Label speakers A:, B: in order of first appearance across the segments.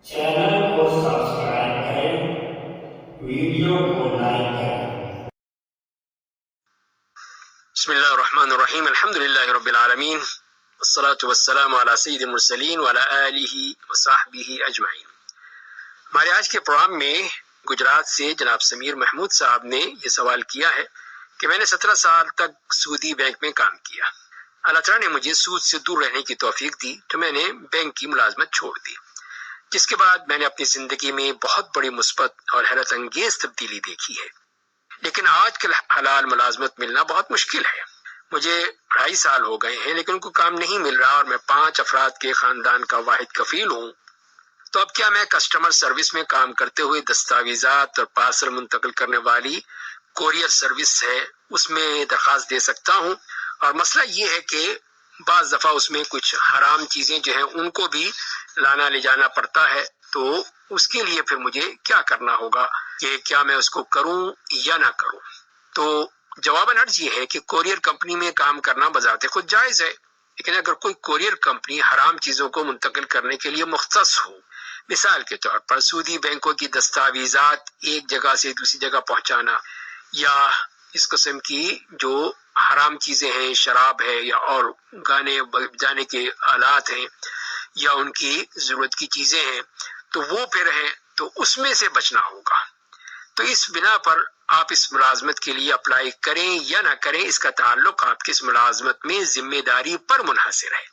A: Channel को subscribe करें, video को लाइक करें।
B: बिस्मिल्लाहिर्रहमानिर्रहीम, अल्हम्दुलिल्लाहि रब्बिल आलमीन, वस्सलातु वस्सलामु अला सय्यिदिल मुरसलीन व अला आलिहि व सहबिहि अजमईन। हमारे आज के प्रोग्राम में गुजरात से जनाब समीर महमूद साहब ने ये सवाल किया है कि मैंने 17 साल तक सूदी बैंक में काम किया। अल्लाह ताला ने मुझे सूद से दूर रहने की तौफीक दी तो मैंने बैंक की मुलाजमत छोड़ दी, जिसके बाद मैंने अपनी जिंदगी में बहुत बड़ी मुस्बत और हैरत अंगेज तब्दीली देखी है। लेकिन आजकल हलाल मुलाजमत मिलना बहुत मुश्किल है। मुझे 2.5 साल हो गए हैं लेकिन उनको काम नहीं मिल रहा और मैं 5 अफराद के खानदान का वाहिद कफील हूँ। तो अब क्या मैं कस्टमर सर्विस में काम करते हुए दस्तावेजात और पार्सल मुंतकिल करने वाली कोरियर सर्विस है उसमें दरखास्त दे सकता हूँ? और मसला ये है कि बाज दफा उसमें कुछ हराम चीजें जो हैं उनको भी लाना ले जाना पड़ता है, तो उसके लिए फिर मुझे क्या करना होगा कि क्या मैं उसको करूं या ना करूं? तो जवाबन अर्ज ये है कि कोरियर कंपनी में काम करना बजाते खुद जायज है, लेकिन अगर कोई कोरियर कंपनी हराम चीजों को मुंतकिल करने के लिए मुख्तस हो, मिसाल के तौर पर सूदी बैंकों की दस्तावेजात एक जगह से दूसरी जगह पहुंचाना, या इस किस्म की जो हराम चीजें हैं, शराब है या और गाने बजाने के आलात हैं या उनकी जरूरत की चीजें हैं, तो वो फिर हैं, तो उसमें से बचना होगा। तो इस बिना पर आप इस मुलाजमत के लिए अप्लाई करें या ना करें, इसका ताल्लुक आपकी इस मुलाजमत में जिम्मेदारी पर मुनहसर है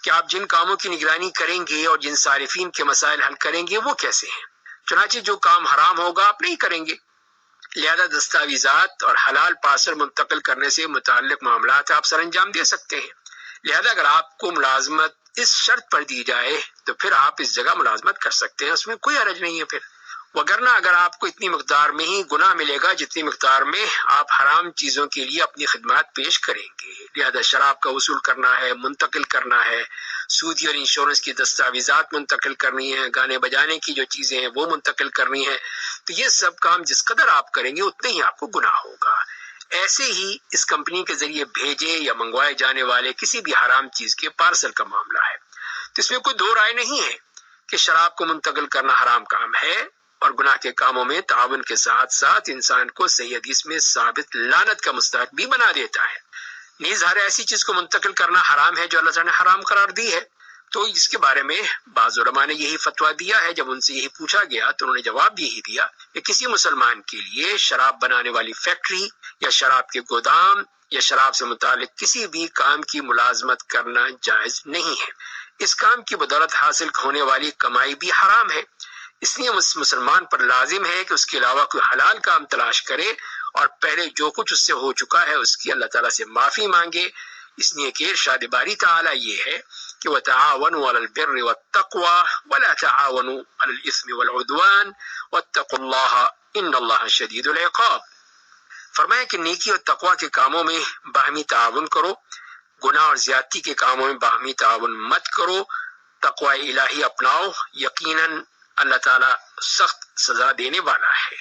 B: कि आप जिन कामों की निगरानी करेंगे और जिन सारिफीन के मसाइल हल करेंगे वो कैसे हैं। चुनांचे जो काम हराम होगा आप नहीं करेंगे, लिहाजा दस्तावेजात और हलाल पार्सल मुंतकिल करने से मुताल्लिक मामलात आप सर अंजाम दे सकते हैं। लिहाजा अगर आपको मुलाजमत इस शर्त पर दी जाए तो फिर आप इस जगह मुलाजमत कर सकते हैं, उसमें कोई हरज नहीं है। फिर वगरना अगर आपको इतनी मकदार में ही गुनाह मिलेगा जितनी मकदार में आप हराम चीजों के लिए अपनी खिदमत पेश करेंगे। लिहाजा शराब का वसूल करना है, मुंतकिल करना है, सूदी और इंश्योरेंस की दस्तावेजात मुंतकिल करनी है, गाने बजाने की जो चीजें हैं वो मुंतकिल करनी है, तो ये सब काम जिस कदर आप करेंगे उतने ही आपको गुनाह होगा। ऐसे ही इस कंपनी के जरिए भेजे या मंगवाए जाने वाले किसी भी हराम चीज के पार्सल का मामला है, तो इसमें कोई दो राय नहीं है कि शराब को मुंतकिल करना हराम काम है और गुनाह के कामों में ताउन के साथ साथ इंसान को सही हदीस में साबित लानत का मुस्तहक भी बना देता है। नीज हर ऐसी चीज को मुंतकिल करना हराम है जो अल्लाह ताला ने हराम करार दी है। तो इसके बारे में बाज़ उलमा ने यही फतवा दिया है। जब उनसे यही पूछा गया तो उन्होंने जवाब यही दिया कि किसी मुसलमान के लिए शराब बनाने वाली फैक्ट्री या शराब के गोदाम या शराब से मुतालिक किसी भी काम की मुलाजमत करना जायज नहीं है। इस काम की बदौलत हासिल होने वाली कमाई भी हराम है। इसलिए उस मुसलमान पर लाजिम है कि उसके अलावा कोई हलाल काम तलाश करे और पहले जो कुछ उससे हो चुका है उसकी अल्लाह ताला से माफी मांगे। इसलिए कि इरशाद बारी ताला ये है कि वतआवनु अलल बिर्रि वत्तक़वा वला तआवनु अलल इस्मि वल उद्वान वत्तक़ुल्लाह इन्नल्लाह शदीदुल इक़ाब। फरमाया कि नेकी और तकवा के कामों में बाहमी ताउन करो, गुनाह और ज्यादती के कामों में बाहमी ताउन मत करो, तकवा इलाही अपनाओ, यकीनन अल्लाह ताला सख्त सजा देने वाला है।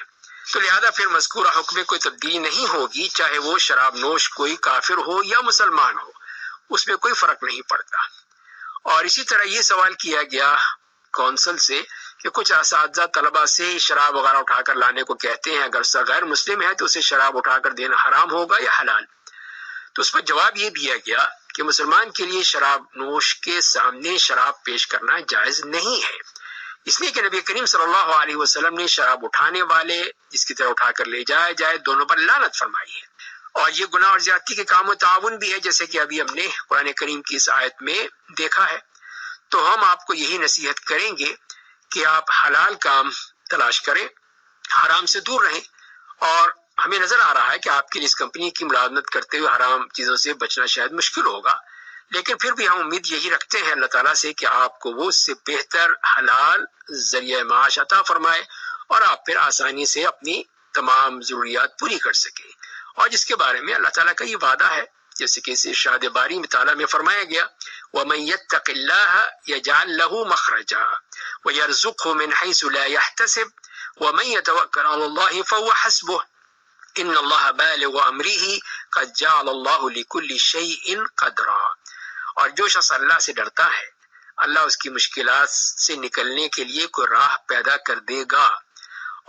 B: तो लिहाजा फिर मज़कूरा हुक्म में कोई तब्दीली नहीं होगी, चाहे वो शराब नोश कोई काफिर हो या मुसलमान हो, उसमें कोई फर्क नहीं पड़ता। और इसी तरह ये सवाल किया गया कौंसल से कि कुछ असातिज़ा तलबा से शराब वगैरह उठाकर लाने को कहते हैं, अगर गैर मुस्लिम है तो उसे शराब उठाकर देना हराम होगा या हलाल? तो उस पर जवाब ये दिया गया कि मुसलमान के लिए शराब नोश के सामने शराब पेश करना जायज नहीं है, इसलिए कि नबी करीम सल्लल्लाहु अलैहि वसल्लम ने शराब उठाने वाले जिसकी तरह उठाकर ले जाए दोनों पर लानत फरमाई है। और ये गुनाह और ज्यादती के काम में ताउन भी है, जैसे कि अभी हमने कुरान करीम की इस आयत में देखा है। तो हम आपको यही नसीहत करेंगे कि आप हलाल काम तलाश करें, हराम से दूर रहें। और हमें नजर आ रहा है कि आपके लिए इस कंपनी की मुलाजमत करते हुए हराम चीजों से बचना शायद मुश्किल होगा, लेकिन फिर भी हम उम्मीद यही रखते हैं अल्लाह ताला से कि आपको वो उससे बेहतर हलाल जरिया माश अता फरमाए और आप फिर आसानी से अपनी तमाम जरूरियात पूरी कर सके। और जिसके बारे में अल्लाह ताला का ये वादा है, जैसे कि इस इरशाद बारी ताला में फरमाया गया, वमन यत्तक़िल्लाह यजअल लहू मखरजा व यरज़ुक़हु मिन हैसु ला यहतसिब वमन यतवक्कल अलल्लाहि फहुव हस्बुह इन्नल्लाह बालिगु अमरिही क़द जअलल्लाहु लिकुल्लि शैइन क़दरा। और जो शख्स अल्लाह से डरता है, اللہ اس کی مشکلات سے نکلنے کے لیے کوئی راہ پیدا کر دے گا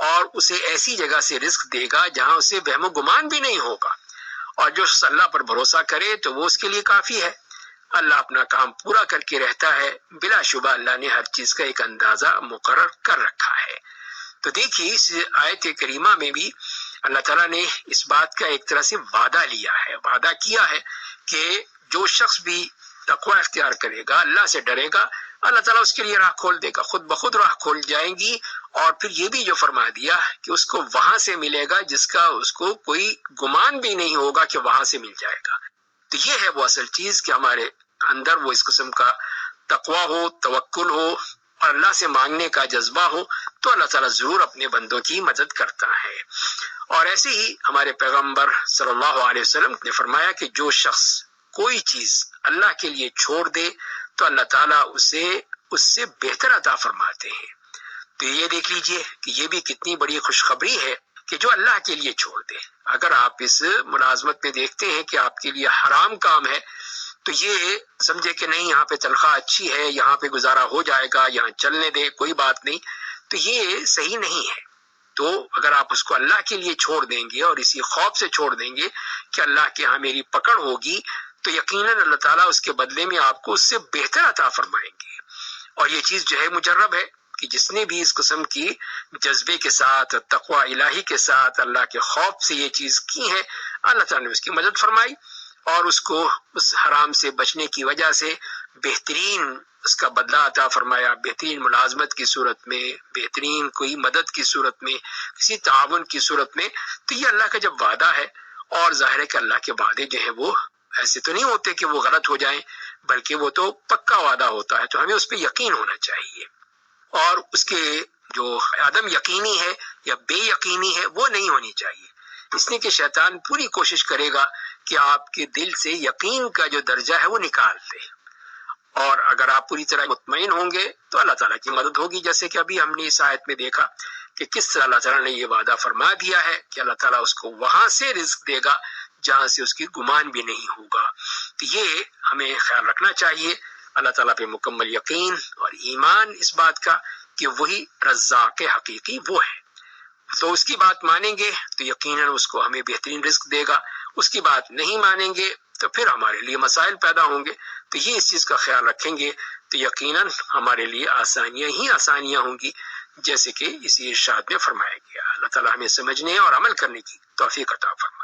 B: اور اسے ایسی جگہ سے رزق دے گا جہاں اسے وہم و گمان بھی نہیں ہوگا، اور جو شخص اللہ پر بھروسہ کرے تو وہ اس کے لیے کافی ہے۔ اللہ اپنا کام پورا کر کے رہتا ہے، بلا شبہ اللہ نے ہر چیز کا ایک اندازہ مقرر کر رکھا ہے۔ تو دیکھیے اس آیت کریمہ میں بھی اللہ تعالیٰ نے اس بات کا ایک طرح سے وعدہ لیا ہے، وعدہ کیا ہے کہ جو شخص بھی تقوی اختیار کرے گا، اللہ سے ڈرے گا، اللہ تعالیٰ اس کے لیے راہ کھول دے گا، خود بخود راہ کھول جائیں گی، اور پھر یہ بھی جو فرما دیا کہ اس کو وہاں سے ملے گا جس کا اس کو کوئی گمان بھی نہیں ہوگا کہ وہاں سے مل جائے گا۔ تو یہ ہے وہ اصل چیز کہ ہمارے اندر وہ اس قسم کا تقوی ہو، توکل ہو اور اللہ سے مانگنے کا جذبہ ہو، تو اللہ تعالیٰ ضرور اپنے بندوں کی مدد کرتا ہے۔ اور ایسے ہی ہمارے پیغمبر صلی اللہ علیہ وسلم نے فرمایا کہ جو شخص کوئی چیز اللہ کے لیے چھوڑ دے تو اللہ تعالیٰ اسے اس سے بہتر عطا فرماتے ہیں۔ تو یہ دیکھ لیجئے کہ یہ بھی کتنی بڑی خوشخبری ہے کہ جو اللہ کے لیے چھوڑ دے۔ اگر آپ اس ملازمت میں دیکھتے ہیں کہ آپ کے لیے حرام کام ہے تو یہ سمجھے کہ نہیں یہاں پہ تنخواہ اچھی ہے، یہاں پہ گزارا ہو جائے گا، یہاں چلنے دے، کوئی بات نہیں، تو یہ صحیح نہیں ہے۔ تو اگر آپ اس کو اللہ کے لیے چھوڑ دیں گے اور اسی خوف سے چھوڑ دیں گے کہ اللہ کے ہاں میری پکڑ ہوگی، تو یقیناً اللہ تعالیٰ اس کے بدلے میں آپ کو اس سے بہتر عطا فرمائیں گے۔ اور یہ چیز جو ہے مجرب ہے کہ جس نے بھی اس قسم کی جذبے کے ساتھ، تقوی الہی کے ساتھ، اللہ کے خوف سے یہ چیز کی ہے، اللہ تعالیٰ نے اس کی مدد فرمائی اور اس کو اس حرام سے بچنے کی وجہ سے بہترین اس کا بدلہ عطا فرمایا، بہترین ملازمت کی صورت میں، بہترین کوئی مدد کی صورت میں، کسی تعاون کی صورت میں۔ تو یہ اللہ کا جب وعدہ ہے، اور ظاہر ہے کہ اللہ کے وعدے جو ہیں وہ ایسے تو نہیں ہوتے کہ وہ غلط ہو جائیں، بلکہ وہ تو پکا وعدہ ہوتا ہے، تو ہمیں اس پہ یقین ہونا چاہیے، اور اس کے جو عدم یقینی ہے یا بے یقینی ہے وہ نہیں ہونی چاہیے، اس لیے کہ شیطان پوری کوشش کرے گا کہ آپ کے دل سے یقین کا جو درجہ ہے وہ نکال دے، اور اگر آپ پوری طرح مطمئن ہوں گے تو اللہ تعالیٰ کی مدد ہوگی، جیسے کہ ابھی ہم نے اس آیت میں دیکھا کہ کس طرح اللہ تعالیٰ نے یہ وعدہ فرما دیا ہے کہ اللہ تعالیٰ اس کو وہاں سے رزق دے گا جہاں سے اس کی گمان بھی نہیں ہوگا۔ تو یہ ہمیں خیال رکھنا چاہیے، اللہ تعالیٰ پہ مکمل یقین اور ایمان اس بات کا کہ وہی رزاق حقیقی وہ ہے، تو اس کی بات مانیں گے تو یقیناً اس کو ہمیں بہترین رزق دے گا، اس کی بات نہیں مانیں گے تو پھر ہمارے لیے مسائل پیدا ہوں گے۔ تو یہ اس چیز کا خیال رکھیں گے تو یقیناً ہمارے لیے آسانیاں ہی آسانیاں ہوں گی، جیسے کہ اسی ارشاد میں فرمایا گیا۔ اللہ تعالیٰ ہمیں سمجھنے اور عمل کرنے کی توفیق عطا فرمائے۔